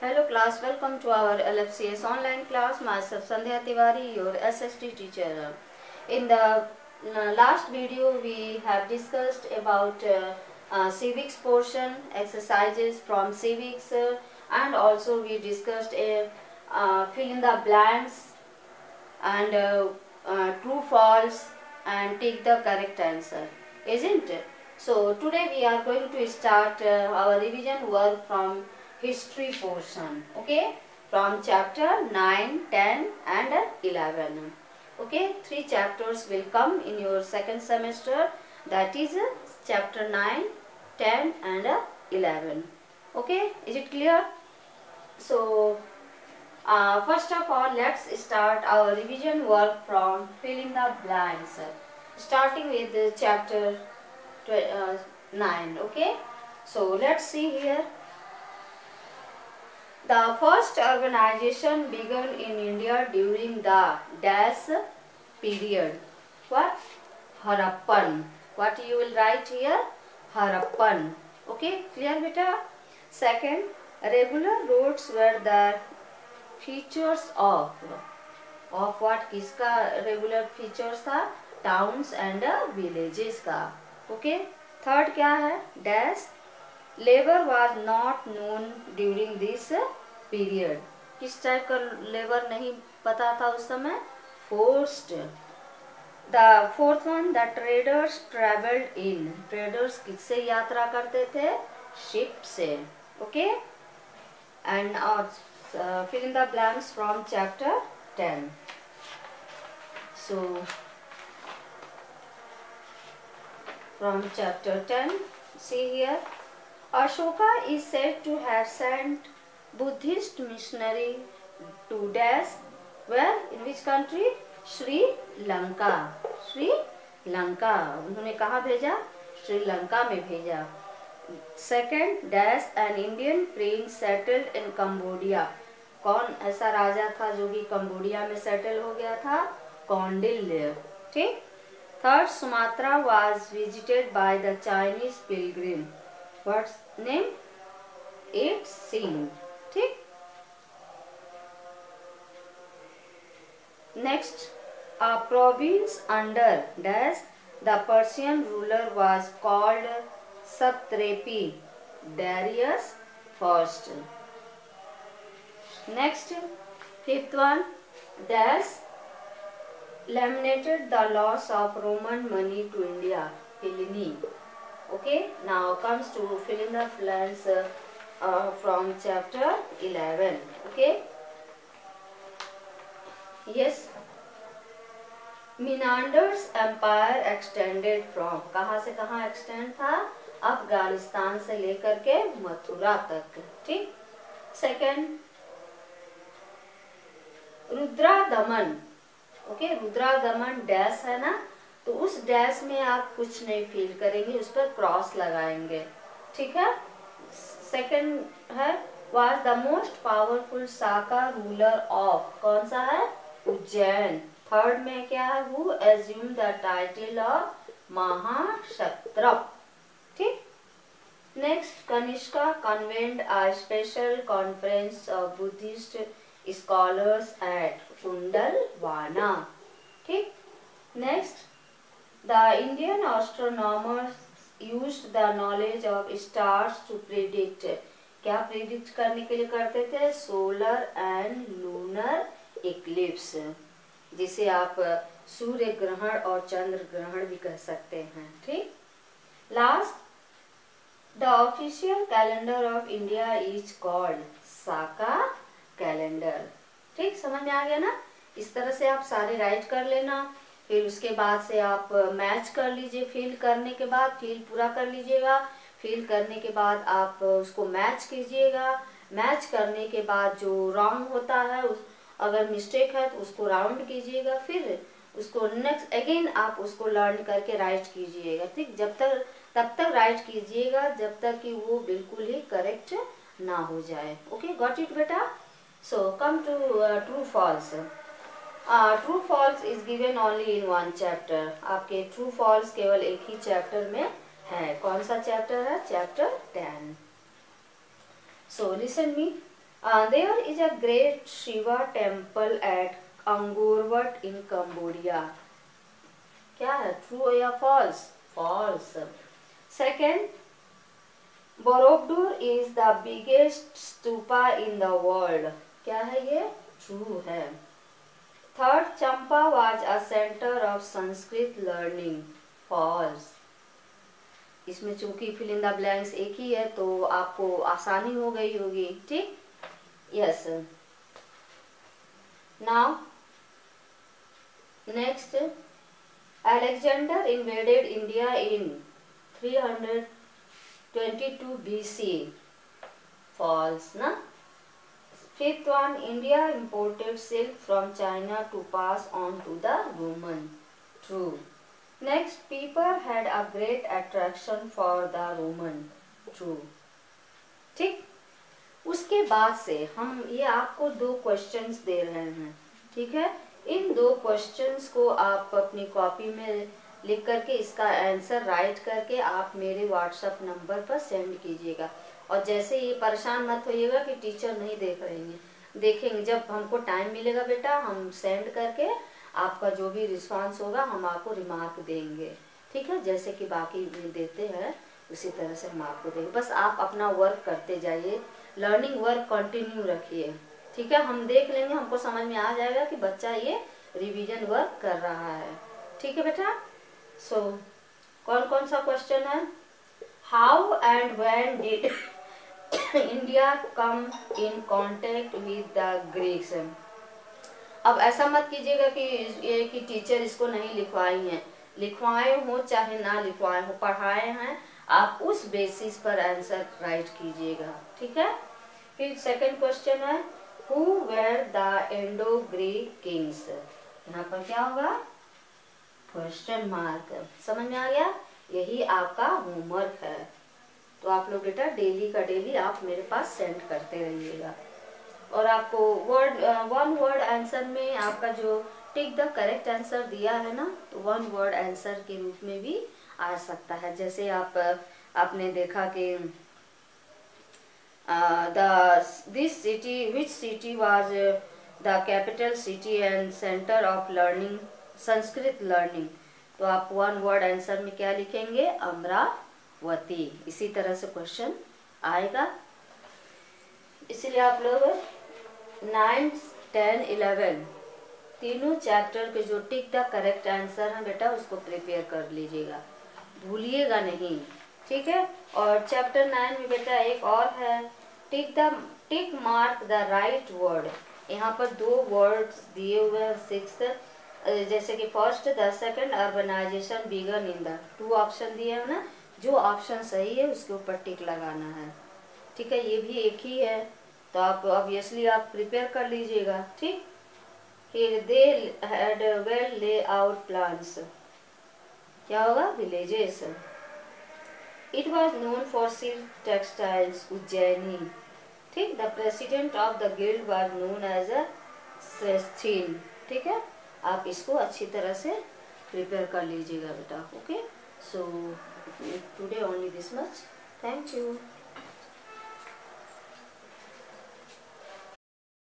Hello class, welcome to our LFCS online class. Myself Sandhya Tiwari, your SST teacher. In the last video we have discussed about civics portion, exercises from civics and also we discussed fill in the blanks and true false and take the correct answer, isn't it? So today we are going to start our revision work from history portion, okay, from chapter 9, 10 and 11. Okay, 3 chapters will come in your second semester, that is chapter 9, 10 and 11. Okay, is it clear? So first of all, let's start our revision work from fill in the blanks, starting with chapter 9. Okay, so let's see here. The first organization began in India during the dash period. What? Harappan. What you will write here? Harappan. Okay, clear beta? Second, regular roads were the features of what? किसका regular features था? Towns and villages का. Okay. Third क्या है? Dash. Labor was not known during this period. किस type का labour नहीं पता था उस समय? Forced. The fourth one, the traders traveled in. Traders किससे यात्रा करते थे? Ship से. Okay. And fill in the blanks from chapter 10. So from chapter 10, see here. Ashoka is said to have sent Buddhist missionary to dash where, in which country? Sri Lanka. Sri Lanka. उन्होंने कहाँ भेजा? श्रीलंका में भेजा. Second, dash an Indian prince settled in Cambodia. कौन ऐसा राजा था जो कि कंबोडिया में सेटल हो गया था? कौंडिल्य. ठीक. Third, Sumatra was visited by the Chinese pilgrim. What's name? It Singh. ठीक. Next, a province under dash the Persian ruler was called Satrapi Darius first. Next, fifth one, dash laminated the loss of Roman money to India. Pliny. Okay, now comes to fill in the blanks from chapter 11. Okay. Yes. Menander's empire extended from, कहाँ से कहाँ extend था? अफगानिस्तान से लेकर के मथुरा तक. ठीक. Second, Rudradaman. Okay, Rudradaman dash है ना, तो उस डैश में आप कुछ नहीं फील करेंगे, उस पर क्रॉस लगाएंगे. ठीक है. सेकंड है was the most powerful Saka ruler of, कौन सा है? उज्जैन. थर्ड में क्या है? who assumed the title of महाक्षत्रप. ठीक. Next, Kanishka convened a special conference of Buddhist scholars at Kundalwana. ठीक. Next, the Indian astronomers used the knowledge of stars to predict. क्या predict करने के लिए करते थे? सोलर एंड लूनर इक्लिप्स, जिसे आप सूर्य ग्रहण और चंद्र ग्रहण भी कह सकते हैं. ठीक. Last, the official calendar of India is called Saka calendar. ठीक, समझ में आ गया ना? इस तरह से आप सारे राइट कर लेना. फिर उसके बाद से आप मैच कर लीजिए. फिल करने के बाद फिल पूरा कर लीजिएगा. फिल करने के बाद आप उसको मैच कीजिएगा. मैच करने के बाद जो रॉन्ग होता है, अगर मिस्टेक है तो उसको राउंड कीजिएगा. फिर उसको नेक्स्ट अगेन आप उसको लर्न करके राइट कीजिएगा. ठीक, तब तक राइट कीजिएगा जब तक कि वो बिल्कुल ही करेक्ट ना हो जाए. ओके, गॉट इट बेटा? So come to true false. True false is given only in one chapter. आपके ट्रू फॉल्स केवल एक ही चैप्टर में है. कौन सा चैप्टर है? Chapter 10. So listen me. There is a great Shiva temple at Angkor Wat in Cambodia. क्या है, ट्रू या false? False. Second, Borobudur is the biggest stupa in the world. क्या है ये? ट्रू है. Third, Champa was a centre of Sanskrit learning. False. इसमें चूंकि fill in the blanks एक ही है तो आपको आसानी हो गई होगी. ठीक. Yes. Now next, Alexander invaded India in 322 BC. False, na? Fifth one, India imported silk from China to pass on to the Roman. True. Next, people had a great attraction for the Roman. True. ठीक. उसके बाद से हम ये आपको 2 questions दे रहे हैं. ठीक है. इन 2 क्वेश्चंस को आप अपनी कॉपी में लिख करके इसका आंसर राइट करके आप मेरे व्हाट्सएप नंबर पर सेंड कीजिएगा. और जैसे ये परेशान मत होइएगा कि टीचर नहीं देख रहे हैं. देखेंगे, जब हमको टाइम मिलेगा बेटा हम सेंड करके आपका जो भी रिस्पांस होगा हम आपको रिमार्क देंगे. ठीक है. जैसे कि बाकी देते हैं उसी तरह से हम आपको देंगे. बस आप अपना वर्क करते जाइए, लर्निंग वर्क कंटिन्यू रखिए. ठीक है. हम देख लेंगे, हमको समझ में आ जाएगा कि बच्चा ये रिवीजन वर्क कर रहा है. ठीक है बेटा. सो कौन कौन सा क्वेश्चन है? How and when did India come in contact with the Greeks. अब ऐसा मत कीजिएगा कि ये कि टीचर इसको नहीं लिखवाई हैं. लिखवाए हो चाहे ना लिखवाए हो, पढ़ाए हैं, आप उस बेसिस पर आंसर राइट कीजिएगा. ठीक है. फिर सेकंड क्वेश्चन है, Who were the Indo-Greek kings? यहाँ पर क्या होगा? Question mark. समझ में आ गया? यही आपका होमवर्क है. तो आप लोग बेटा डेली का डेली आप मेरे पास सेंड करते रहिएगा. और आपको वन वर्ड आंसर में आपका जो टिक द करेक्ट आंसर दिया है ना, तो 1 वर्ड आंसर के रूप में भी आ सकता है. जैसे आपने देखा कि this city, which city was the capital city and center of learning, Sanskrit learning. तो आप 1 वर्ड आंसर में क्या लिखेंगे? अमरावती. इसी तरह से क्वेश्चन आएगा. इसलिए आप लोग 9, 10, 11 तीनों चैप्टर के जो टिक द करेक्ट आंसर है बेटा उसको प्रिपेयर कर लीजिएगा, भूलिएगा नहीं. ठीक है. और चैप्टर 9 में बेटा एक और है, tick mark the right word. यहाँ पर 2 वर्ड्स दिए हुए हैं. 6th जैसे कि first, the second urbanization began in the. 2 option दिए हैं ना, जो ऑप्शन सही है उसके ऊपर टिक लगाना है. ठीक है. ये भी एक ही है तो आप ऑब्वियसली आप प्रिपेयर कर लीजिएगा. ठीक. फिर they had well lay out plans. क्या होगा? Villages. It was known for silk textiles, Ujjaini. ठीक. The president of the guild was known as a Sesthin. ठीक है. आप इसको अच्छी तरह से प्रिपेयर कर लीजिएगा बेटा. Okay. So today only this much. Thank you.